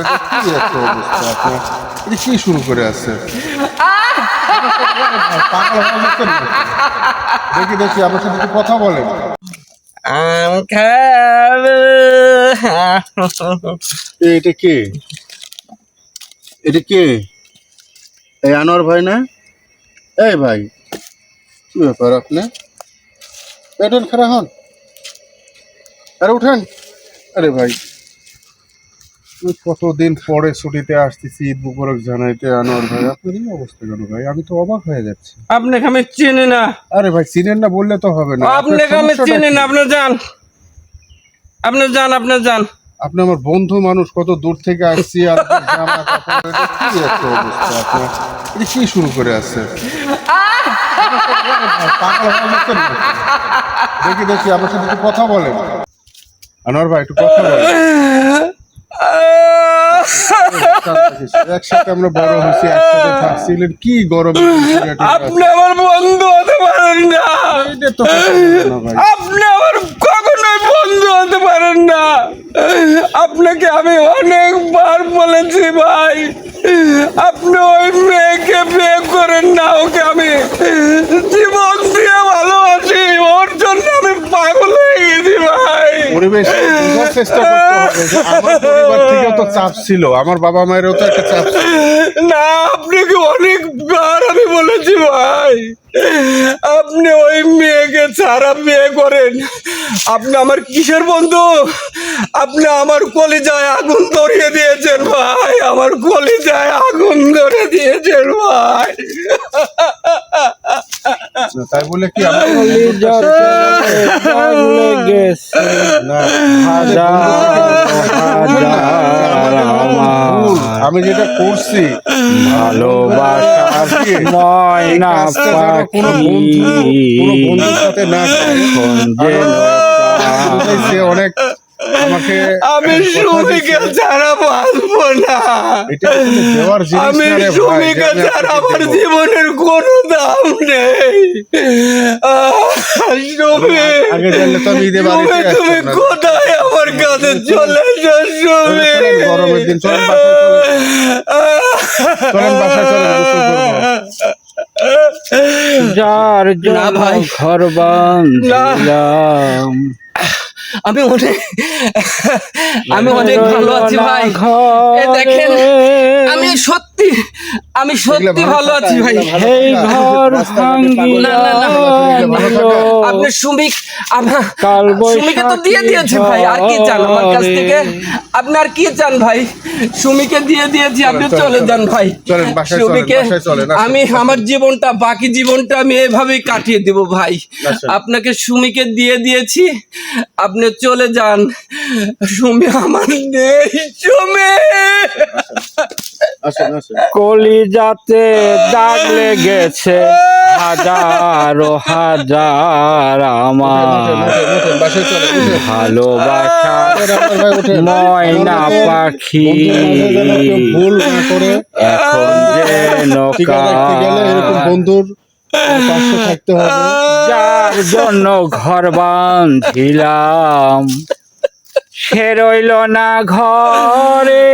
এটা কি একটা অবস্থা আপনার? এটা কি শুরু করে আছে? পাগল হয়ে গেছেন নাকি? দেখি দেখি আমার সাথে একটু কথা বলেন। এটা কে? এটা কে? এই আনোয়ার ভাই না? এই ভাই, কি ব্যাপার আপনি? পেটেন খারাপ হন, আরে উঠেন। আরে ভাই, কতদিন পরে ছুটিতে আসতেছি ঈদ মুবারক জানাইতে। আনোয়ার ভাই, আপনার এই অবস্থা কেন ভাই? আমি তো অবাক হয়ে যাচ্ছি। আপনাকে আমি চিনি না। আরে ভাই, চিনেন না বললে তো হবে না। আপনাকে আমি চিনি না। আপনি যান, আপনি যান, আপনি যান। আপনি আমার বন্ধু মানুষ, কত দূর থেকে আসছি। আর জামা কাপড়, এটা কি একটা অবস্থা আপনার? এটা কি শুরু করে আছে? পাগল হয়ে গেছেন নাকি? দেখি দেখি আমার সাথে একটু কথা বলেন। আনোয়ার ভাই, একটু কথা বলেন। একসাথে আমরা বড় হয়েছি, একসাথে থাকছিলেন, কি গরম। আপনি আমার বন্ধু হতে পারেন না। ভাই, আপনি আমার কখনোই বন্ধু হতে পারেন না। আপনাকে আমি অনেকবার বলেছি ভাই, আপনি ওই মেয়েকে বিয়ে করেন না। ওকে আমি জীবন দিয়ে ভালোবাসি, ওর জন্য আমি পাগল হয়ে গেছি ভাই। পরিবেশ বোঝার চেষ্টা করতে হবে যে আমার পরিবার থেকেও তো চাপ ছিল, আমার বাবা মায়েরও তো একটা চাপ ছিল। না, আপনাকে অনেকবার আমি বলেছি ভাই, আপনি ওই মেয়েকে ছাড়া বিয়ে করেন। আপনি আমার কিসের বন্ধু? আপনি আমার কলিজায় আগুন ধরিয়ে দিয়েছেন ভাই, আমার কলিজায় আগুন ধরে দিয়েছেন ভাই। তাই বলে কি আমার আমি যেটা করছি ভালোবাসার ময়না কোনো পাখি বন্ধুর সাথে না সে অনেক আমাকে আমি সুমিকে ছাড়া বাঁচবো না। এটা আসলে দেওয়ার জিনিস আমি না রে ভাই, সুমিকে যে আমি ছাড়া আপনাকে আমার দেবো। জীবনের কোনো দাম নেই। সুমি, আগে জানলে তো আমি ঈদে সুমি, বাড়িতে তুমি আসতাম না। কোথায়? আমার কাছে চলে এসো সুমি। চলেন, গরমের দিন চলেন বাসায় চলেন বাসায় চলেন, গোসল করবো। যার না জন্য ভাই, ঘর বাঁধলাম আমি অনেক ভালো আছি ভাই। এই দেখেন, আমি সত্যি ভালো আছি ভাই। এই ঘর ভাঙ্গিলা না, না, আপনি কাল সুমিকে তো দিয়ে দিয়েছে ভাই, আর কি চান আমার কাছ থেকে? আপনি আর কি চান ভাই? সুমিকে দিয়ে দিয়েছি, আপনি চলে যান ভাই। চলেন বাসায় চলেন, সুমিকে বাসায় চলেন। আমি আমার জীবনটা, বাকি জীবনটা আমি এভাবেই কাটিয়ে দেব ভাই। আপনাকে সুমিকে দিয়ে দিয়েছি, আপনি চলে যান। সুমি আমার নেই, সুমি। আসেন আসেন। কলিজাতে দাগ লেগেছে হাজারো হাজার আমার বাসায় চলেন, উঠেন। ভালোবাসার ময়না পাখি ভুল না করে এখন যেন টিকা রাখতে গেলে এরকম বন্ধুর পাশে থাকতে হবে। যার জন্য ঘর বাঁধিলাম সে রইল না ঘরে